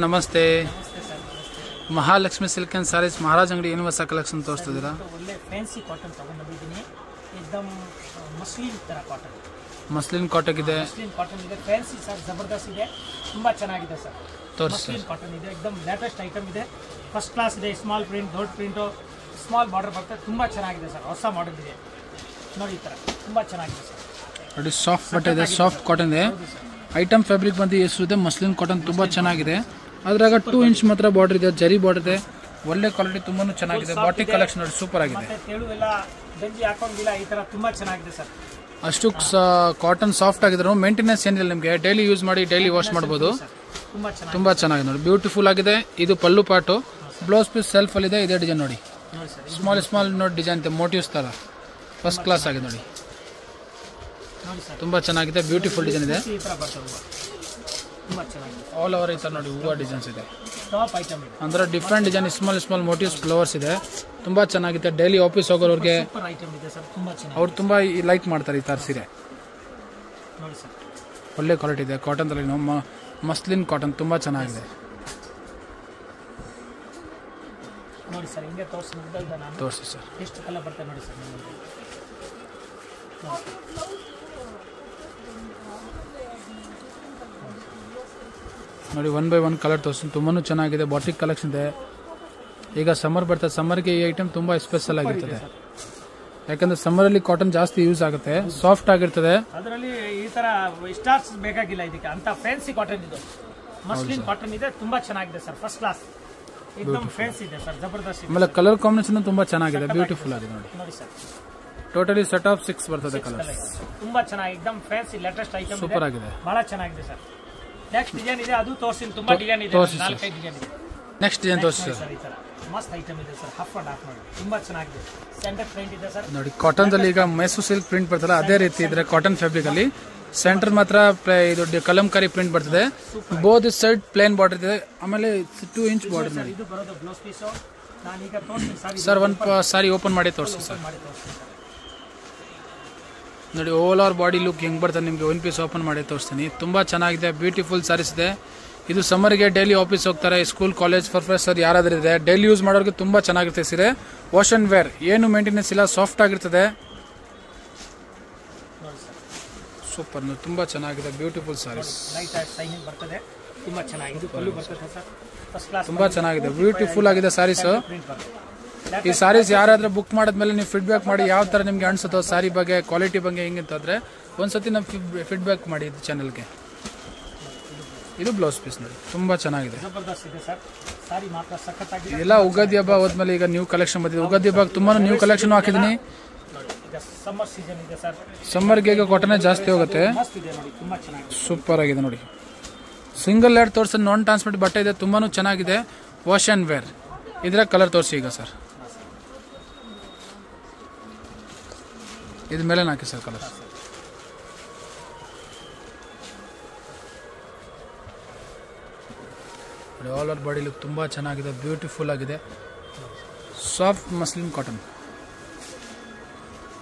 ನಮಸ್ತೆ. Mahalakshmi silk and saris Maharaj ಅಂಗಡಿ ಏನು ಹೊಸ ಕಲೆಕ್ಷನ್ ತೋರಿಸ್ತಿದ್ದೀರಾ? ಒಳ್ಳೆ ಫ್ಯಾನ್ಸಿ ಕಾಟನ್ ತಗೊಂಡಿದ್ದೀನಿ. ಏಕದಮ್ ಮಸ್ಲಿನ್ ತರ ಕಾಟನ್. ಮಸ್ಲಿನ್ ಕಾಟನ್ ಇದೆ. ಮಸ್ಲಿನ್ ಕಾಟನ್ ಇದೆ, ಫ್ಯಾನ್ಸಿ ಸರ್, ಜಬರ್ದಸ್ತ್ ಇದೆ, ತುಂಬಾ ಚೆನ್ನಾಗಿದೆ ಸರ್. ಮಸ್ಲಿನ್ ಕಾಟನ್ ಇದೆ, ಏಕದಮ್ ಲೇಟೆಸ್ಟ್ ಐಟಮ್ ಇದೆ, ಫಸ್ಟ್ ಕ್ಲಾಸ್ ಇದೆ. ಸ್ಮಾಲ್ ಪ್ರಿಂಟ್, ದೊಡ್ಡ ಪ್ರಿಂಟ್, ಸ್ಮಾಲ್ ಬಾರ್ಡರ್ ಬರುತ್ತೆ, ತುಂಬಾ ಚೆನ್ನಾಗಿದೆ ಸರ್. ಹೊಸ ಮಾಡೆಲ್ ಇದೆ ನೋಡಿ, ಈ ತರ ತುಂಬಾ ಚೆನ್ನಾಗಿದೆ ಸರ್. ನೋಡಿ ಸಾಫ್ಟ್ ಬಟ್ಟೆ ಇದೆ, ಸಾಫ್ಟ್ ಕಾಟನ್ ಇದೆ. ಐಟಮ್ ಫ್ಯಾಬ್ರಿಕ್ ಬಂದು ಎಷ್ಟು ಇದೆ, ಮಸ್ಲಿನ್ ಕಾಟನ್ ತುಂಬಾ ಚೆನ್ನಾಗಿದೆ. ಅದ್ರಾಗ 2 ಇಂಚ್ ಮಾತ್ರ ಬಾರ್ಡರ್ ಇದೆ, ಜರಿ ಬಾರ್ಡರ್ ಇದೆ, ಒಳ್ಳೆ ಕ್ವಾಲಿಟಿ, ತುಂಬಾನು ಚೆನ್ನಾಗಿದೆ. ಬಾಟಿಕ್ ಕಲೆಕ್ಷನ್ ನೋಡಿ ಸೂಪರ್ ಆಗಿದೆ. ತೆಳು ಎಲ್ಲ ಗಂಜಿ ಹಾಕೋಂಗಿಲ್ಲ, ಈ ತರ ತುಂಬಾ ಚೆನ್ನಾಗಿದೆ ಸರ್. ಅಷ್ಟು ಕಾಟನ್ ಸಾಫ್ಟ್ ಆಗಿದ್ರು, ಮೇಂಟೆನೆನ್ಸ್ ಏನಿಲ್ಲ, ನಿಮಗೆ ಡೈಲಿ ಯೂಸ್ ಮಾಡಿ ಡೈಲಿ ವಾಶ್ ಮಾಡಬಹುದು. ತುಂಬಾ ಚೆನ್ನಾಗಿದೆ ನೋಡಿ, ಬ್ಯೂಟಿಫುಲ್ ಆಗಿದೆ. ಇದು ಪಲ್ಲು ಪಾಟು, ಬ್ಲೌಸ್ ಪೀಸ್ ಸೆಲ್ಫ್ ಅಲ್ಲಿ ಇದೆ. ಇದೇ ಡಿಸೈನ್ ನೋಡಿ, ಸ್ಮಾಲ್ ನೋಡಿ ಡಿಸೈನ್ ಇದೆ, ಮೋಟಿವ್ಸ್ ತರ ಫಸ್ಟ್ ಕ್ಲಾಸ್ ಆಗಿದೆ ನೋಡಿ, ತುಂಬಾ ಚೆನ್ನಾಗಿದೆ. ಬ್ಯೂಟಿಫುಲ್ ಡಿಸೈನ್ ಇದೆ, ಆಲ್ ಓವರ್ ಈ ತರ ನೋಡಿ ಹೂವು ಡಿಸೈನ್ಸ್ ಇದೆ. ಅಂದ್ರೆ different design, small motives flowers ಇದೆ, ತುಂಬಾ ಚೆನ್ನಾಗಿದೆ. ಡೈಲಿ ಆಫೀಸ್ ಹೋಗೋರಿಗೆ ಅವ್ರು ತುಂಬಾ ಲೈಕ್ ಮಾಡ್ತಾರೆ ಈ ತರ ಸೀರೆ. ಒಳ್ಳೆ ಕ್ವಾಲಿಟಿ ಇದೆ, ಕಾಟನ್ ದಲ್ಲಿ ಮಸ್ಲಿನ್ ಕಾಟನ್ ತುಂಬಾ ಚೆನ್ನಾಗಿದೆ. ನೋಡಿ ಸರ್, ಹಿಂಗೆ ತೋರಿಸಿ ಸರ್, ಎಷ್ಟು ಕಲರ್ ಬರ್ತದೆ ನೋಡಿ ಸರ್. ನೋಡಿ 1 by 1 ಕಲರ್ ತೋರಿಸ್ತೀನಿ, ತುಂಬಾನು ಚೆನ್ನಾಗಿದೆ. ಬಾಟಿಕ್ ಕಲೆಕ್ಷನ್ ಇದೆ. ಈಗ ಸಮ್ಮರ್ ಬರ್ತದೆ, ಸಮ್ಮರ್ಗೆ ಈ ಐಟಮ್ ತುಂಬಾ ಸ್ಪೆಷಲ್ ಆಗಿರ್ತದೆ, ಯಾಕಂದ್ರೆ ಸಮ್ಮರ್ ಅಲ್ಲಿ ಕಾಟನ್ ಜಾಸ್ತಿ ಯೂಸ್ ಆಗುತ್ತೆ, ಸಾಫ್ಟ್ ಆಗಿರ್ತದೆ. ಅದರಲ್ಲಿ ಈ ತರ ಸ್ಟಾರ್ಸ್ ಬೇಕಾಗಿಲ್ಲ ಇದಕ್ಕೆ, ಅಂತ ಫ್ಯಾನ್ಸಿ ಕಾಟನ್ ಇದು, ಮಸ್ಲಿನ್ ಕಾಟನ್ ಇದೆ, ತುಂಬಾ ಚೆನ್ನಾಗಿದೆ ಸರ್, ಫಸ್ಟ್ ಕ್ಲಾಸ್, एकदम ಫ್ಯಾನ್ಸಿ ಇದೆ ಸರ್, ಜಬರ್ದಸ್ತ್. ಆಮೇಲೆ ಕಲರ್ ಕಾಂಬಿನೇಷನ್ ತುಂಬಾ ಚೆನ್ನಾಗಿದೆ, ಬ್ಯೂಟಿಫುಲ್ ಆಗಿದೆ ನೋಡಿ. ನೋಡಿ ಸರ್, ಟೋಟಲಿ ಸೆಟ್ ಆಫ್ 6 ಬರ್ತದೆ ಕಲರ್, ತುಂಬಾ ಚೆನ್ನಾಗಿ, एकदम ಫ್ಯಾನ್ಸಿ ಲೇಟೆಸ್ಟ್ ಐಟಮ್ ಸೂಪರ್ ಆಗಿದೆ, ಬಹಳ ಚೆನ್ನಾಗಿದೆ ಸರ್. ನೆಕ್ಸ್ಟ್ ಡಿಸೈನ್ ಇದೆ, ಅದು ತೋರಿಸಿ, ತುಂಬಾ ಡಿಸೈನ್ ಇದೆ, 4-5 ಡಿಸೈನ್ ಇದೆ. ನೆಕ್ಸ್ಟ್ ಡಿಸೈನ್ ತೋರಿಸಿ ಸರ್. ಈ ತರ ಮಸ್ತ್ ಐಟಮ್ ಇದೆ ಸರ್, ಹಾಫ್ ಅಂಡ್ ಹಾಫ್ ನೋಡಿ, ತುಂಬಾ ಚೆನ್ನಾಗಿದೆ. ಸೆಂಟರ್ ಪ್ರಿಂಟ್ ಇದೆ ಸರ್ ನೋಡಿ. ಕಾಟನ್ ದಲ್ಲಿ ಈಗ ಮೈಸೂರು ಸಿಲ್ಕ್ ಪ್ರಿಂಟ್ ಬರ್ತಲ್ಲ, ಅದೇ ರೀತಿ ಇದ್ರೆ ಕಾಟನ್ ಫ್ಯಾಬ್ರಿಕ್ ಅಲ್ಲಿ ಸೆಂಟರ್ ಮಾತ್ರ ಇದು ಕಲಂಕಾರಿ ಪ್ರಿಂಟ್ ಬರ್ತದೆ. ಬೋತ್ ಸೈಡ್ ಪ್ಲೇನ್ ಬಾರ್ಡರ್ ಇದೆ, ಆಮೇಲೆ 2 ಇಂಚ್ ಬಾರ್ಡರ್ ನೋಡಿ. ಇದು ಬರೋದು ಬ್ಲೌಸ್ ಪೀಸ್. ನಾನು ಈಗ ತೋರಿಸ್ತೀನಿ ಸರ್, ಒಂದು ಸಾರಿ ಓಪನ್ ಮಾಡಿ ತೋರಿಸಿ ಸರ್. ನೋಡಿ ಓವರ್ ಆಲ್ ಬಾಡಿ ಲುಕ್ ಹೆಂಗ್ ಬರ್ತದೆ ನಿಮಗೆ, 1 ಪೀಸ್ ಓಪನ್ ಮಾಡಿ ತೋರಿಸ್ತೀನಿ. ತುಂಬಾ ಚೆನ್ನಾಗಿದೆ, ಬ್ಯೂಟಿಫುಲ್ ಸಾರೀಸ್ ಇದೆ. ಇದು ಸಮ್ಮರ್ಗೆ ಡೈಲಿ ಆಫೀಸ್ ಹೋಗ್ತಾರೆ, ಸ್ಕೂಲ್ ಕಾಲೇಜ್ ಪ್ರೊಫೆಸರ್ ಯಾರಾದ್ರೂ ಇದೆ, ಡೈಲಿ ಯೂಸ್ ಮಾಡೋರಿಗೆ ತುಂಬಾ ಚೆನ್ನಾಗಿರ್ತದೆ ಸೀರೆ. ವಾಶ್ ಅಂಡ್ ವೇರ್, ಏನು ಮೇಂಟೆನೆನ್ಸ್ ಇಲ್ಲ, ಸಾಫ್ಟ್ ಆಗಿರ್ತದೆ, ಸೂಪರ್, ತುಂಬಾ ಚೆನ್ನಾಗಿದೆ. ಬ್ಯೂಟಿಫುಲ್ ಸಾರೀಸ್, ತುಂಬಾ ಚೆನ್ನಾಗಿದೆ, ತುಂಬಾ ಚೆನ್ನಾಗಿದೆ, ಬ್ಯೂಟಿಫುಲ್ ಆಗಿದೆ ಸಾರೀಸ್. ಈ ಸಾರೀಸ್ ಯಾರಾದ್ರೂ ಬುಕ್ ಮಾಡಿದ್ಮೇಲೆ ನೀವು ಫೀಡ್ಬ್ಯಾಕ್ ಮಾಡಿ, ಯಾವ ತರ ನಿಮ್ಗೆ ಅನ್ಸುತ್ತೋ ಸಾರಿ ಬಗ್ಗೆ, ಕ್ವಾಲಿಟಿ ಬಗ್ಗೆ ಹೆಂಗಿಂತಂದ್ರೆ ಒಂದ್ಸತಿ ನಾವು ಫೀಡ್ಬ್ಯಾಕ್ ಮಾಡಿ ಇದು ಚಾನೆಲ್ಗೆ. ಇದು ಬ್ಲೌಸ್ ಪೀಸ್ ನೋಡಿ, ತುಂಬಾ ಚೆನ್ನಾಗಿದೆ, ಎಲ್ಲ ಉಗಾದಿ ಹಬ್ಬ ಹೋದ್ಮೇಲೆ ಈಗ ನ್ಯೂ ಕಲೆಕ್ಷನ್ ಬಂದಿದೆ. ಉಗಾದಿ ಹಬ್ಬ ತುಂಬಾ ನ್ಯೂ ಕಲೆಕ್ಷನ್ ಹಾಕಿದೀನಿ. ಸಮ್ಮರ್ಗೆ ಈಗ ಕಾಟನ್ ಜಾಸ್ತಿ ಹೋಗುತ್ತೆ, ಸೂಪರ್ ಆಗಿದೆ ನೋಡಿ. ಸಿಂಗಲ್ ಲೇಯರ್ ತೋರಿಸಿ, ನಾನ್ ಟ್ರಾನ್ಸ್ಪರೆಂಟ್ ಬಟ್ಟೆ ಇದೆ, ತುಂಬಾನು ಚೆನ್ನಾಗಿದೆ. ವಾಶ್ ಅಂಡ್ ವೇರ್, ಇದ್ರ ಕಲರ್ ತೋರಿಸಿ ಈಗ ಸರ್. ಇದ್ರ ಮೇಲೆ ಹಾಕಿ sir colour. All over body look ತುಂಬಾ ಚೆನ್ನಾಗಿದೆ, ಬ್ಯೂಟಿಫುಲ್ ಆಗಿದೆ. ಸಾಫ್ಟ್ ಮಸ್ಲಿನ್ ಕಾಟನ್,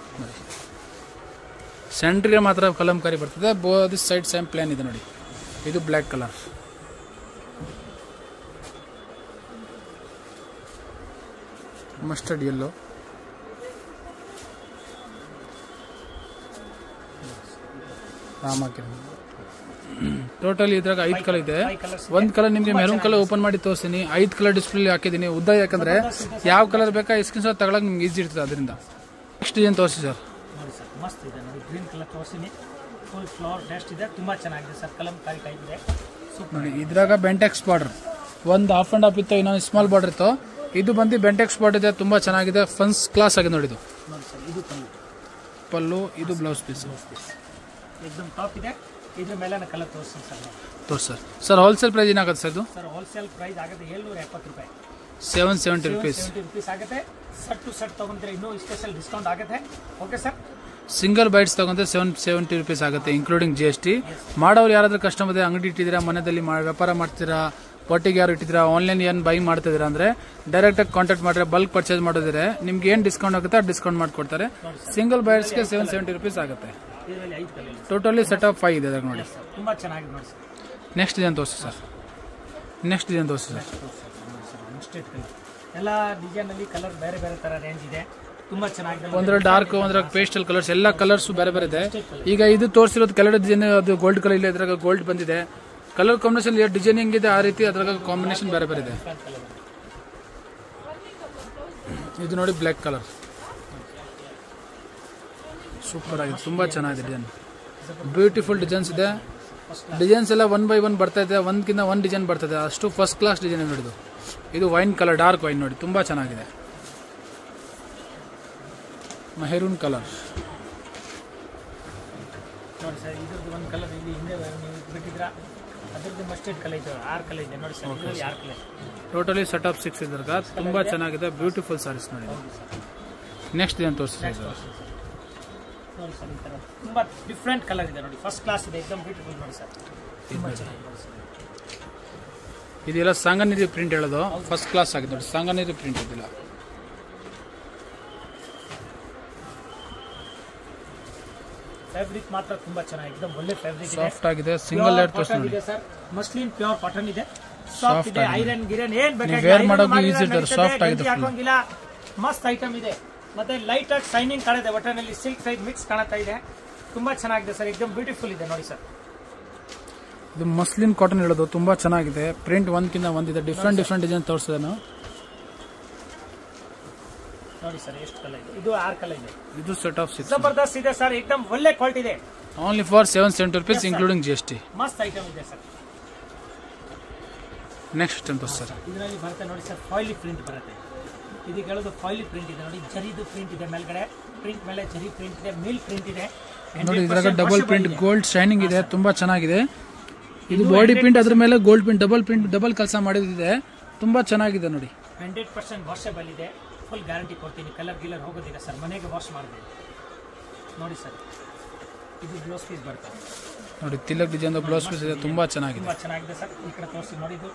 ಸೆಂಟ್ರಿಗೆ ಮಾತ್ರ ಕಲಂಕಾರಿ ಬರ್ತದೆ, ಬೋತ್ ಸೈಡ್ ಸೇಮ್ ಪ್ಲೇನ್ ಇದೆ ನೋಡಿ. ಇದು black colour, mustard yellow, totally ಇದ್ರಾಗ 5 ಕಲರ್ ಇದೆ. ಒಂದ್ ಕಲರ್ ನಿಮ್ಗೆ ಮೆರೂನ್ ಕಲರ್ ಓಪನ್ ಮಾಡಿ ತೋರಿಸ್ತೀನಿ, 5 ಕಲರ್ ಡಿಸ್ಪ್ಲೇ ಹಾಕಿದ್ದೀನಿ ಉದ್ದ, ಯಾಕಂದ್ರೆ ಯಾವ ಕಲರ್ ಬೇಕಾ ಸ್ಕ್ರೀನ್ ಶಾಟ್ ತಗೊಳಕ್ ನಿಮ್ಗೆ ಈಸಿ ಇರ್ತದೆ. ಅದರಿಂದ ನೆಕ್ಸ್ಟ್ ಡಿಸೈನ್ ತೋರಿಸಿ ಸರ್. ಮಸ್ತ್ ಇದೆ ನೋಡಿ, ಗ್ರೀನ್ ಕಲರ್ ತೋರಿಸ್ತೀನಿ, ಫುಲ್ ಫ್ಲವರ್ ಟೆಸ್ಟ್ ಇದೆ, ತುಂಬಾ ಚೆನ್ನಾಗಿದೆ ಸರ್, ಕಲಂಕಾರಿ ಟೈಪ್ ಇದೆ, ನೋಡಿ. ಇದ್ರಾಗ ಬೆಂಟೆಕ್ಸ್ ಬಾರ್ಡರ್, ಒಂದು ಹಾಫ್ ಅಂಡ್ ಹಾಫ್ ಇತ್ತು, ಇನ್ನೊಂದು ಸ್ಮಾಲ್ ಬಾರ್ಡರ್ ಇತ್ತು. ಇದು ಬಂದು ಬೆಂಟೆಕ್ಸ್ ಬಾರ್ಡರ್ ಇದೆ, ತುಂಬಾ ಚೆನ್ನಾಗಿದೆ, ಫಸ್ಟ್ ಕ್ಲಾಸ್ ಆಗಿದೆ ನೋಡಿ. ಇದು ಪಲ್ಲು, ಇದು ಬ್ಲೌಸ್ ಪೀಸ್, एकदम ಟಾಪ್ ಇದೆ. ಇದ್ರ ಮೇಲೆ ಕಲರ್ ತೋರಿಸ್ತೀನಿ ಸರ್. ತೋರಿಸಿ ಸರ್. ಸರ್ ಹೋಲ್ಸೇಲ್ ಪ್ರೈಸ್ ಏನಾಗುತ್ತೆ ಸರ್ ಇದು? ಸರ್ ಹೋಲ್ಸೇಲ್ ಪ್ರೈಸ್ ಆಗುತ್ತೆ 770 ರೂಪಾಯಿ, 770 rupees ಆಗುತ್ತೆ. ಸೆಟ್ ಟು ಸೆಟ್ ತಗೊಂಡ್ರೆ ಇನ್ನೂ ಸ್ಪೆಷಲ್ ಡಿಸ್ಕೌಂಟ್ ಆಗುತ್ತೆ. Okay sir. ಸಿಂಗಲ್ ಬೈಟ್ಸ್ ತಗೊಂಡ್ರೆ 770 rupees ಆಗುತ್ತೆ, ಇನ್ಕ್ಲೂಡಿಂಗ್ GST. ಮಾಡೋರು ಯಾರಾದ್ರೂ ಕಸ್ಟಮರ್ ಅಂಗಡಿ ಇಟ್ಟಿದ್ದೀರಾ, ಮನೆಯಲ್ಲಿ ವ್ಯಾಪಾರ ಮಾಡ್ತೀರಾ, ಒಟ್ಟಿಗೆ ಯಾರು ಇಟ್ಟಿದ್ದೀರಾ, ಆನ್ಲೈನ್ ಏನು ಬೈ ಮಾಡ್ತಿದ್ದೀರಾ ಅಂದ್ರೆ ಡೈರೆಕ್ಟ್ ಆಗಿ ಕಾಂಟ್ಯಾಕ್ಟ್ ಮಾಡ್ರೆ, ಬಲ್ಕ್ ಪರ್ಚೇಸ್ ಮಾಡಿದ್ರೆ ನಿಮ್ಗೆ ಏನು ಡಿಸ್ಕೌಂಟ್ ಆಗುತ್ತೆ ಡಿಸ್ಕೌಂಟ್ ಮಾಡ್ಕೊಡ್ತಾರೆ. ಸಿಂಗಲ್ ಬೈಟ್ಸ್ಗೆ 770 rupees ಆಗುತ್ತೆ. ಟೋಟಲಿ ಸೆಟ್ ಆಫ್ 5 ಇದೆ ನೋಡಿ, ತುಂಬಾ ಚೆನ್ನಾಗಿದೆ ನೋಡಿ. ನೆಕ್ಸ್ಟ್ ಏನು ತೋರಿಸಿ ಸರ್. ನೆಕ್ಸ್ಟ್ ಡಿಸೈನ್ ತೋರಿಸಿ ಸರ್. ಮಸ್ಟರ್ಡ್ ಕಲರ್ ಎಲ್ಲ ಡಿಸೈನ್ ಅಲ್ಲಿ ಕಲರ್ ಬೇರೆ ಬೇರೆ ತರ ರೇಂಜ್ ಇದೆ, ತುಂಬಾ ಚೆನ್ನಾಗಿದೆ. ಒಂದ್ರ ಡಾರ್ಕ್ ಒಂದ್ರ ಪೇಸ್ಟಲ್ ಕಲರ್ಸ್ ಎಲ್ಲ ಕಲರ್ಸ್ ಬೇರೆ ಬೇರೆ ಇದೆ. ಈಗ ಇದು ತೋರಿಸಿರೋದು ಕೆಳಗಡೆ ಡಿಸೈನ್ ಅದು ಗೋಲ್ಡ್ ಕಲರ್ ಇಲ್ಲ, ಇದ್ರಾಗ ಗೋಲ್ಡ್ ಬಂದಿದೆ. ಕಲರ್ ಕಾಂಬಿನೇಷನ್ ಡಿಸೈನ್ ಹೆಂಗಿದೆ ಆ ರೀತಿ ಅದ್ರಾಗ ಕಾಂಬಿನೇಷನ್ ಬೇರೆ ಬೇರೆ ಇದೆ. ಇದು ನೋಡಿ ಬ್ಲ್ಯಾಕ್ ಕಲರ್ ಸೂಪರ್ ಆಗಿದೆ, ತುಂಬಾ ಚೆನ್ನಾಗಿದೆ ಡಿಸೈನ್. ಬ್ಯೂಟಿಫುಲ್ ಡಿಸೈನ್ಸ್ ಇದೆ. ಡಿಸೈನ್ಸ್ ಎಲ್ಲ 1 by 1 ಬರ್ತಾ ಇದೆ, ಒಂದ್ಕಿಂತ ಒಂದು ಡಿಸೈನ್ ಬರ್ತದೆ, ಅಷ್ಟು ಫಸ್ಟ್ ಕ್ಲಾಸ್ ಡಿಸೈನ್ ನೋಡಿದ್ದು. ಇದು ವೈನ್ ಕಲರ್, ಡಾರ್ಕ್ ವೈನ್ ನೋಡಿ, ತುಂಬಾ ಚೆನ್ನಾಗಿದೆ. ಮೆಹರೂನ್ ಕಲರ್ ನೋಡಿ ಸರ್, ಇದ್ರದ್ದು ಒಂದು ಕಲರ್ ಇಲ್ಲಿ ಹಿಂದೆ ನೀವು ಬಿಟ್ಟಿದ್ರ, ಅದ್ರದ್ದು ಮಸ್ಟರ್ಡ್ ಕಲರ್ ಇದೆ, 6 ಕಲರ್ ಇದೆ ನೋಡಿ sir. 6 colour totally set of 6 ಇದ್ರಾಗ ತುಂಬಾ ಚೆನ್ನಾಗಿದೆ. ಬ್ಯೂಟಿಫುಲ್ ಸಾರೀಸ್ ನೋಡಿ. ನೆಕ್ಸ್ಟ್ ಏನು ತೋರಿಸ್ತೀವಿ ಸರ್? ನೋಡಿ ಸರ್, ಈ ತರ ತುಂಬಾ ಡಿಫ್ರೆಂಟ್ ಕಲರ್ ಇದೆ ನೋಡಿ, ಫಸ್ಟ್ ಕ್ಲಾಸ್ ಇದೆ, ಎಕ್ದಮ್ ಬ್ಯೂಟಿಫುಲ್ ನೋಡಿ ಸರ್, ತುಂಬಾ ಚೆನ್ನಾಗಿದೆ ನೋಡಿ ಸರ್. ಇದೆಲ್ಲ ಸಾಂಗನೇರಿ ಪ್ರಿಂಟ್ ಹೇಳೋದು, ಫಸ್ಟ್ ಕ್ಲಾಸ್ ಆಗಿದೆ ನೋಡಿ, ಸಾಂಗನೇರಿ ಪ್ರಿಂಟ್ ಇದಿಲ್ಲ. ಫ್ಯಾಬ್ರಿಕ್ ಮಾತ್ರ ತುಂಬಾ ಚೆನ್ನಾಗಿದೆ, ಎಕ್ದಮ್ ಒಳ್ಳೆ ಫ್ಯಾಬ್ರಿಕ್ ಇದೆ, ಸಾಫ್ಟ್ ಆಗಿದೆ. ಸಿಂಗಲ್ ಲೇಯರ್ ತೋರಿಸಿ ನೋಡಿ ಸರ್, ಮಸ್ಲಿನ್ ಪ್ಯೂರ್ ಕಾಟನ್ ಇದೆ, ಸಾಫ್ಟ್ ಇದೆ, ಐರನ್ ಗಿರನ್ ಏನ್ ಬೇಕಾಗಿಲ್ಲ, ವೇರ್ ಮಾಡೋಕೆ ಈಜಿ ಇದೆ, ಸಾಫ್ಟ್ ಆಗಿದೆ, ಹಾಕೋಂಗಿಲ್ಲ, ಮಸ್ತ್ ಐಟಮ್ ಇದೆ. ಮತ್ತೆ ಲೈಟ್ ಆಗಿ ಶೈನಿಂಗ್ ಕಾಣಿದೆ, ಒಟ್ಟನಲ್ಲಿ ಸಿಲ್ಕ್ ಸೈಡ್ ಮಿಕ್ಸ್ ಕಾಣ್ತಾ ಇದೆ, ತುಂಬಾ ಚೆನ್ನಾಗಿದೆ ಸರ್, ಎಕ್ದಮ್ ಬ್ಯೂಟಿಫುಲ್ ಇದೆ ನೋಡಿ ಸರ್. ಇದು ಮಸ್ಲಿನ್ ಕಾಟನ್ ಹೇಳೋದು, ತುಂಬಾ ಚೆನ್ನಾಗಿದೆ. ಪ್ರಿಂಟ್ ಒಂದ್ಕಿಂತ ಒಂದಿದೆ, ಡಿಫ್ರೆಂಟ್ ಡಿಸೈನ್ ತೋರಿಸಿದೆ ನಾವು ನೋಡಿ ಸರ್. ಎಷ್ಟು ಕಲರ್ ಇದೆ? ಇದು 6 ಕಲರ್ ಇದೆ. ಇದು ಸೆಟ್ ಆಫ್ 6 ಜಬರ್ದಸ್ತ್ ಇದೆ ಸರ್, ಎಕ್ದಮ್ ಒಳ್ಳೆ ಕ್ವಾಲಿಟಿ ಇದೆ. Only for 770 rupees including GST. ಮಸ್ತ್ ಐಟಮ್ ಇದೆ ಸರ್. ನೆಕ್ಸ್ಟ್ ಅಂತ ಸರ್, ಇದರಲ್ಲಿ ಬರುತ್ತೆ ನೋಡಿ ಸರ್, ಫಾಯಿಲಿ ಪ್ರಿಂಟ್ ಬರುತ್ತೆ. ಇದಕ್ಕೆ ಹೇಳೋದು ಫಾಯಿಲಿ ಪ್ರಿಂಟ್ ಇದೆ ನೋಡಿ, ಜರಿದು ಪ್ರಿಂಟ್ ಇದೆ, ಮೇಲ್ಗಡೆ ಪ್ರಿಂಟ್ ಮೇಲೆ ಜರಿ ಪ್ರಿಂಟ್ ಇದೆ, ಮಿಲ್ ಪ್ರಿಂಟ್ ಇದೆ ನೋಡಿ. ಇದ್ರಾಗ ಡಬಲ್ ಪ್ರಿಂಟ್ ಗೋಲ್ಡ್ ಶೈನಿಂಗ್ ಇದೆ, ತುಂಬಾ ಚೆನ್ನಾಗಿದೆ. ಇದು ಬಾಡಿ ಪ್ರಿಂಟ್, ಅದ್ರ ಮೇಲೆ ಗೋಲ್ಡ್ ಪ್ರಿಂಟ್, ಡಬಲ್ ಕೆಲಸ ಮಾಡಿದೆ, ತುಂಬಾ ಚೆನ್ನಾಗಿದೆ ನೋಡಿ. 100% ವಾಷಬಲ್ ಇದೆ, ಫುಲ್ ಗ್ಯಾರಂಟಿ ಕೊಡ್ತೀನಿ, ಕಲರ್ ಗಿಲ್ಲರ್ ಹೋಗೋದಿಲ್ಲ ಸರ್, ಮನೆಗೆ ವಾಶ್ ಮಾಡಬೇಕು ನೋಡಿ ಸರ್. ಇದು ಬ್ಲೌಸ್ ಪೀಸ್ ಬರ್ತದೆ ನೋಡಿ, ತಿಲಕ್ ಡಿಸೈನ್ ಬ್ಲೌಸ್ ಪೀಸ್ ಇದೆ, ತುಂಬಾ ಚೆನ್ನಾಗಿದೆ, ತುಂಬಾ ಚೆನ್ನಾಗಿದೆ ಸರ್. ಈ ಕಡೆ ತೋರಿಸಿ ನೋಡಿ, ಇದು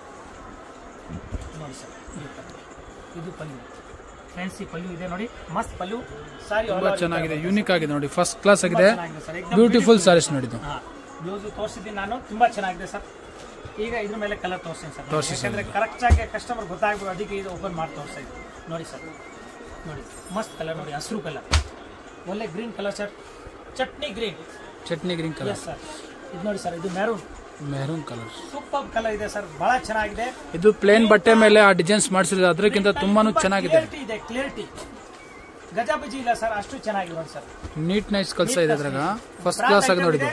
ನೋಡಿ ಸರ್, ಇದು ಪಲ್ಲು, ಫ್ಯಾನ್ಸಿ ಪಲ್ಲು ಇದೆ ನೋಡಿ, ಮಸ್ತ್ ಪಲ್ಲು ಸಾರಿ, ತುಂಬಾ ಚೆನ್ನಾಗಿದೆ, ಯೂನಿಕ್ ಆಗಿದೆ ನೋಡಿ, ಫಸ್ಟ್ ಕ್ಲಾಸ್ ಆಗಿದೆ, ಬ್ಯೂಟಿಫುಲ್ ಸಾರೀಸ್ ನೋಡಿದ್ದು. ಬ್ಲೌಸ್ ತೋರಿಸಿದ್ದೀನಿ ನಾನು, ತುಂಬಾ ಚೆನ್ನಾಗಿದೆ ಸರ್. ಈಗ ಇದ್ರ ಮೇಲೆ ಕಲರ್ ತೋರಿಸ್ತೀನಿ ಸರ್, ಯಾಕಂದ್ರೆ ಕರೆಕ್ಟ್ ಆಗಿ ಕಸ್ಟಮರ್ ಗೊತ್ತಾಗ್ಬೋದು, ಅದಕ್ಕೆ ಇದು ಓಪನ್ ಮಾಡಿ ತೋರಿಸ್ತಾ ಇದ್ದೀನಿ ನೋಡಿ ಸರ್. ನೋಡಿ ಮಸ್ತ್ ಕಲರ್ ನೋಡಿ, ಹಸಿರು ಕಲರ್, ಒಳ್ಳೆ green colour sir, chutney green colour sir. ಇದು ನೋಡಿ ಸರ್, ಇದು ಮೆರೂನ್ ಕಲರ್, ಸೂಪರ್ ಕಲರ್ ಇದೆ ಸರ್, ಬಹಳ ಚೆನ್ನಾಗಿದೆ. ಇದು ಪ್ಲೇನ್ ಬಟ್ಟೆ ಮೇಲೆ ಆ ಡಿಸೈನ್ಸ್ ಮಾಡಿಸಿದ್ರೆ ಅದಕ್ಕಿಂತ ತುಂಬಾನು ಚೆನ್ನಾಗಿದೆ. ಕ್ಲಿಯರಿಟಿ ಗಜಾಬಜಿ ಇಲ್ಲ ಸರ್, ಅಷ್ಟು ಚೆನ್ನಾಗಿದೆ ನೋಡಿ ಸರ್. ನೀಟ್ ನೈಸ್ ಕೆಲಸ ಇದೆ ಇದ್ರಾಗ, ಫಸ್ಟ್ ಕ್ಲಾಸ್ ಆಗಿ ನೋಡಿದ್ದು.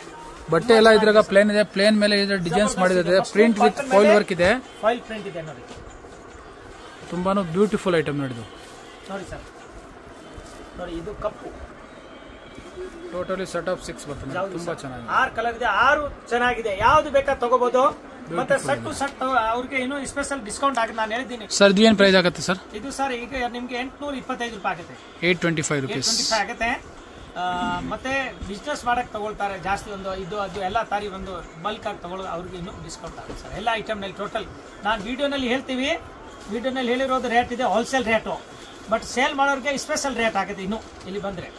ಬಟ್ಟೆ ಎಲ್ಲ ಇದ್ರಾಗ ಪ್ಲೇನ್ ಇದೆ, ಪ್ಲೇನ್ ಮೇಲೆ ಡಿಸೈನ್ಸ್ ಮಾಡಿದೆ, ಪ್ರಿಂಟ್ ವಿತ್ ಫಾಯಿಲ್ ವರ್ಕ್ ಇದೆ, ಫಾಯಿಲ್ ಪ್ರಿಂಟ್ ಇದೆ ನೋಡಿ, ತುಂಬಾನು ಬ್ಯೂಟಿಫುಲ್ ಐಟಮ್ ನೋಡಿದ್ದು ನೋಡಿ ಸರ್. ನೋಡಿ ಇದು ಕಪ್ಪು, ಟೋಟಲಿ ಸೆಟ್ ಆಫ್ 6 ಬರ್ತದೆ, ತುಂಬಾ ಚೆನ್ನಾಗಿದೆ. 6 ಕಲರ್ ಇದೆ, 6 ಚೆನ್ನಾಗಿದೆ, ಯಾವ್ದು ಬೇಕಾ ತಗೋಬಹುದು. ಮತ್ತೆ ಸಟ್ ಅವ್ರಿಗೆ ಇನ್ನೂ ಸ್ಪೆಷಲ್ ಡಿಸ್ಕೌಂಟ್ ಆಗುತ್ತೆ, ನಾನು ಹೇಳಿದ್ದೀನಿ ಸರ್. ಇದು ಏನ್ ಪ್ರೈಸ್ ಆಗುತ್ತೆ ಸರ್? ಇದು ಸರ್ ಈಗ ನಿಮ್ಗೆ 825 ರೂಪಾಯಿ ಆಗುತ್ತೆ, 825 rupees ಆಗುತ್ತೆ. ಮತ್ತೆ ಬಿಸ್ನೆಸ್ ಮಾಡಕ್ ತಗೊಳ್ತಾರೆ ಜಾಸ್ತಿ, ಒಂದು ಇದು ಅದು ಎಲ್ಲ ತಾರಿ ಒಂದು ಬಲ್ಕ್ ಆಗಿ ತಗೊಳ್ಳೋದು, ಅವ್ರಿಗೆ ಇನ್ನೂ ಡಿಸ್ಕೌಂಟ್ ಆಗುತ್ತೆ ಸರ್. ಎಲ್ಲ ಐಟಮ್ ನಲ್ಲಿ ಟೋಟಲ್ ನಾನು ವಿಡಿಯೋನಲ್ಲಿ ಹೇಳ್ತೀವಿ, ವಿಡಿಯೋನಲ್ಲಿ ಹೇಳಿರೋದು ರೇಟ್ ಇದೆ ಹೋಲ್ಸೇಲ್ ರೇಟು, ಬಟ್ ಸೇಲ್ ಮಾಡೋರಿಗೆ ಸ್ಪೆಷಲ್ ರೇಟ್ ಆಗುತ್ತೆ. ಇನ್ನು ಇಲ್ಲಿ ಬಂದ್ರೆ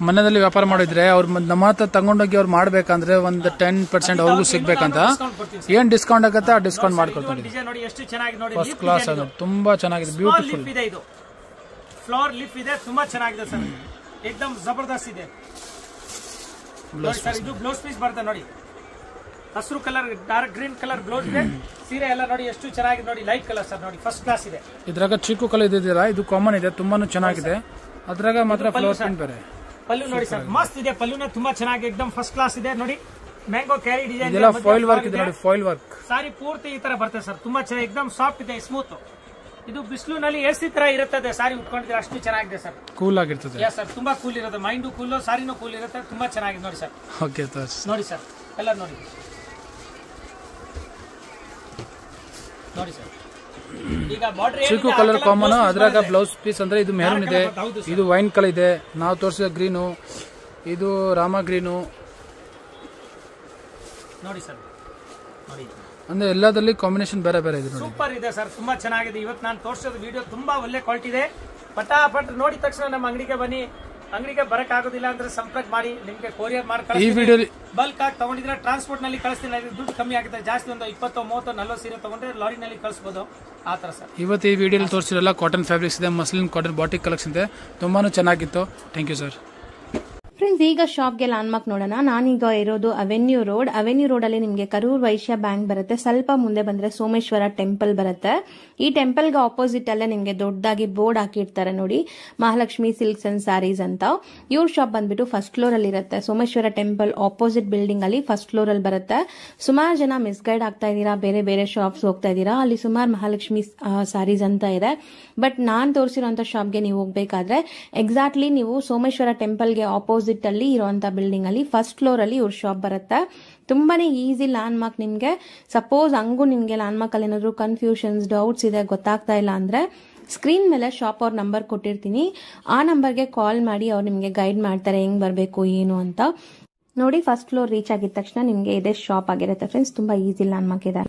ಮನೆಯಲ್ಲಿ ವ್ಯಾಪಾರ ಮಾಡಿದ್ರೆ ಅವ್ರು ನಮ್ಮ ಹತ್ರ ತಗೊಂಡೋಗಿ ಅವ್ರು ಮಾಡ್ಬೇಕಂದ್ರೆ ಒಂದು 10% ಅವ್ರಿಗೂ ಸಿಗ್ಬೇಕಂತ, ಏನ್ ಡಿಸ್ಕೌಂಟ್ ಆಗುತ್ತೆ ಆ ಡಿಸ್ಕೌಂಟ್ ಮಾಡ್ಕೊಡ್ತಾರೆ. ನೋಡಿ ಎಷ್ಟು ಚೆನ್ನಾಗಿದೆ ನೋಡಿ, ಫಸ್ಟ್ ಕ್ಲಾಸ್ ಅದು, ತುಂಬಾ ಚೆನ್ನಾಗಿದೆ, ಬ್ಯೂಟಿಫುಲ್ ಇದೆ. ಇದು ಫ್ಲವರ್ ಲಿಫ್ ಇದೆ, ತುಂಬಾ ಚೆನ್ನಾಗಿದೆ ಸರ್, ಏಕದಮ್ ಜಬರ್ದಸ್ತ್ ಇದೆ ನೋಡಿ ಸರ್. ಇದು ಬ್ಲೌಸ್ ಪೀಸ್ ಬರುತ್ತೆ ನೋಡಿ, ಹಸಿರು colour, dark green colour blouse ಇದೆ. ಸೀರೆ ಎಲ್ಲ ನೋಡಿ ಎಷ್ಟು ಚೆನ್ನಾಗಿದೆ ನೋಡಿ, ಲೈಟ್ ಕಲರ್ ಸರ್ ನೋಡಿ, ಫಸ್ಟ್ ಕ್ಲಾಸ್ ಇದೆ. ಇದ್ರಾಗ ಚಿಕ್ಕು ಕಲರ್ ಇದೆಯಲ್ಲ, ಇದು ಕಾಮನ್ ಇದೆ, ತುಂಬಾನು ಚೆನ್ನಾಗಿದೆ. ಅದ್ರಾಗ ಮಾತ್ರ ಫ್ಲವರ್ ಪ್ರಿಂಟ್ ಬೇರೆ. ಪಲ್ಲು ನೋಡಿ ಸರ್, ಮಸ್ತ್ ಇದೆ, ಪಲ್ಲುನ ತುಂಬಾ ಚೆನ್ನಾಗಿ ಎಕ್ದಮ್ ಫಸ್ಟ್ ಕ್ಲಾಸ್ ಇದೆ ನೋಡಿ. ಮ್ಯಾಂಗೋ ಕ್ಯಾರಿ ಡಿಸೈನ್ ಇದೆಲ್ಲ ಫಾಯಿಲ್ ವರ್ಕ್ ಇದೆ ನೋಡಿ, ಫಾಯಿಲ್ ವರ್ಕ್. ಸಾರಿ ಪೂರ್ತಿ ಈ ತರ ಬರ್ತದೆ ಸರ್, ತುಂಬಾ ಚೆನ್ನಾಗಿ ಎಕ್ದಮ್ ಸಾಫ್ಟ್ ಇದೆ, ಸ್ಮೂತ್. ಇದು ಬಿಸಿಲಿನಲ್ಲಿ ಎಸಿ ತರ ಇರುತ್ತದೆ, ಸಾರಿ ಉಟ್ಕೊಂಡಿದ್ರೆ ಅಷ್ಟು ಚೆನ್ನಾಗಿದೆ ಸರ್, ಕೂಲ್ ಆಗಿರ್ತದೆ. ಸರ್ ತುಂಬಾ ಕೂಲ್ ಇರುತ್ತೆ, ಮೈಂಡು ಕೂಲ್, ಸಾರಿನೂ ಕೂಲ್ ಇರುತ್ತೆ, ತುಂಬಾ ಚೆನ್ನಾಗಿದೆ ನೋಡಿ ಸರ್. ಓಕೆ ನೋಡಿ ಸರ್, ಎಲ್ಲ ನೋಡಿ ನೋಡಿ ಸರ್. ಈಗ ಬಾರ್ಡರ್ ಚಿಕ್ಕು ಕಲರ್ ಕಾಮನ್, ಅದ್ರಾಗ ಬ್ಲೌಸ್ ಪೀಸ್ ಅಂದ್ರೆ ಇದು ಮೆರೂನ್ ಇದೆ, ಇದು ವೈನ್ ಕಲರ್ ಇದೆ, ನಾವು ತೋರಿಸಿದ ಗ್ರೀನು, ಇದು ರಾಮ ಗ್ರೀನು ನೋಡಿ ಸರ್. ನೋಡಿ ಅಂದ್ರೆ ಎಲ್ಲದಲ್ಲಿ ಕಾಂಬಿನೇಷನ್ ಬೇರೆ ಬೇರೆ ಇದೆ ನೋಡಿ, ಸೂಪರ್ ಇದೆ ಸರ್, ತುಂಬಾ ಚೆನ್ನಾಗಿದೆ. ಇವತ್ತು ನಾನು ತೋರಿಸೋದು ವಿಡಿಯೋ ತುಂಬಾ ಒಳ್ಳೆ ಕ್ವಾಲಿಟಿ ಇದೆ. ಪಟಾಪಟ್ ನೋಡಿದ ತಕ್ಷಣ ನಮ್ಮ ಅಂಗಡಿಗೆ ಬನ್ನಿ, ಅಂಗಡಿಗೆ ಬರಕ್ ಆಗೋದಿಲ್ಲ ಅಂದ್ರೆ ಸಂಪರ್ಕ ಮಾಡಿ, ನಿಮ್ಗೆ ಕೊರಿಯರ್ ಈ ಮಾಡಿ ವಿಡಿಯೋಲಿ ಬಲ್ಕ್ ಆಗಿ ತಗೊಂಡಿದ್ರೆ ಟ್ರಾನ್ಸ್ಪೋರ್ಟ್ ನಲ್ಲಿ ಕಳಿಸ್ತೀನಿ, ದುಡ್ಡು ಕಮ್ಮಿ ಆಗುತ್ತೆ. ಜಾಸ್ತಿ ಒಂದು 20, 30, 40 ಸೀರೆ ತಗೊಂಡ್ರೆ ಲಾರಿನಲ್ಲಿ ಕಳಿಸಬಹುದು, ಆ ತರ ಸರ್. ಇವತ್ತು ಈ ವಿಡಿಯೋಲಿ ತೋರಿಸಿರಲ್ಲ ಕಾಟನ್ ಫ್ಯಾಬ್ರಿಕ್ಸ್ ಇದೆ, ಮಸ್ಲಿನ್ ಕಾಟನ್ ಬಾಟಿಕ್ ಕಲೆಕ್ಷನ್ ಇದೆ, ತುಂಬಾನು ಚೆನ್ನಾಗಿತ್ತು. Thank you sir. ಫ್ರೆಂಡ್ಸ್, ಈಗ ಶಾಪ್ಗೆ ಲ್ಯಾಂಡ್ಮಾರ್ಕ್ ನೋಡೋಣ. ನಾನೀಗ ಇರೋದು ಅವೆನ್ಯೂ ರೋಡ್ ಅಲ್ಲಿ ನಿಮಗೆ ಕರೂರ್ ವೈಶ್ಯ ಬ್ಯಾಂಕ್ ಬರುತ್ತೆ. ಸ್ವಲ್ಪ ಮುಂದೆ ಬಂದ್ರೆ ಸೋಮೇಶ್ವರ ಟೆಂಪಲ್ ಬರುತ್ತೆ. ಈ ಟೆಂಪಲ್ಗೆ ಆಪೋಸಿಟ್ ಅಲ್ಲೇ ನಿಮಗೆ ದೊಡ್ಡದಾಗಿ ಬೋರ್ಡ್ ಹಾಕಿರ್ತಾರೆ ನೋಡಿ, ಮಹಾಲಕ್ಷ್ಮಿ ಸಿಲ್ಕ್ಸ್ ಅಂಡ್ ಸ್ಯಾರೀಸ್ ಅಂತ. ಇವ್ರ ಶಾಪ್ ಬಂದ್ಬಿಟ್ಟು ಫಸ್ಟ್ ಫ್ಲೋರ್ ಅಲ್ಲಿ ಇರುತ್ತೆ. ಸೋಮೇಶ್ವರ ಟೆಂಪಲ್ ಆಪೋಸಿಟ್ ಬಿಲ್ಡಿಂಗ್ ಅಲ್ಲಿ ಫಸ್ಟ್ ಫ್ಲೋರ್ ಅಲ್ಲಿ ಬರುತ್ತೆ. ಸುಮಾರು ಜನ ಮಿಸ್ಗೈಡ್ ಆಗ್ತಾ ಇದೀರಾ, ಬೇರೆ ಬೇರೆ ಶಾಪ್ಸ್ ಹೋಗ್ತಾ ಇದೀರಾ. ಅಲ್ಲಿ ಸುಮಾರು ಮಹಾಲಕ್ಷ್ಮಿ ಸ್ಯಾರೀಸ್ ಅಂತ ಇದೆ. ಬಟ್ ನಾನ್ ತೋರಿಸಿರುವಂತ ಶಾಪ್ಗೆ ನೀವು ಹೋಗ್ಬೇಕಾದ್ರೆ ಎಕ್ಸಾಕ್ಟ್ಲಿ ನೀವು ಸೋಮೇಶ್ವರ ಟೆಂಪಲ್ಗೆ ಆಪೋಸಿಟ್ ಅಲ್ಲಿ ಇರುವಂತ ಬಿಲ್ಡಿಂಗ್ ಅಲ್ಲಿ ಫಸ್ಟ್ ಫ್ಲೋರ್ ಅಲ್ಲಿ ಇವ್ರ ಶಾಪ್ ಬರುತ್ತೆ. ತುಂಬಾನೇ ಈಸಿ ಲ್ಯಾಂಡ್ ಮಾರ್ಕ್. ನಿಮ್ಗೆ ಸಪೋಸ್ ಹಂಗೂ ನಿಮ್ಗೆ ಲ್ಯಾಂಡ್ ಮಾರ್ಕ್ ಅಲ್ಲಿ ಏನಾದ್ರು ಕನ್ಫ್ಯೂಷನ್ಸ್, ಡೌಟ್ಸ್ ಇದೆ, ಗೊತ್ತಾಗ್ತಾ ಇಲ್ಲ ಅಂದ್ರೆ ಸ್ಕ್ರೀನ್ ಮೇಲೆ ಶಾಪ್ ಅವ್ರ ನಂಬರ್ ಕೊಟ್ಟಿರ್ತೀನಿ, ಆ ನಂಬರ್ಗೆ ಕಾಲ್ ಮಾಡಿ ಅವ್ರು ನಿಮ್ಗೆ ಗೈಡ್ ಮಾಡ್ತಾರೆ ಹೆಂಗ್ ಬರ್ಬೇಕು ಏನು ಅಂತ. ನೋಡಿ, ಫಸ್ಟ್ ಫ್ಲೋರ್ ರೀಚ್ ಆಗಿದ ತಕ್ಷಣ ನಿಮ್ಗೆ ಇದೇ ಶಾಪ್ ಆಗಿರುತ್ತೆ ಫ್ರೆಂಡ್ಸ್. ತುಂಬಾ ಈಸಿ ಲ್ಯಾಂಡ್ ಮಾರ್ಕ್ ಇದೆ.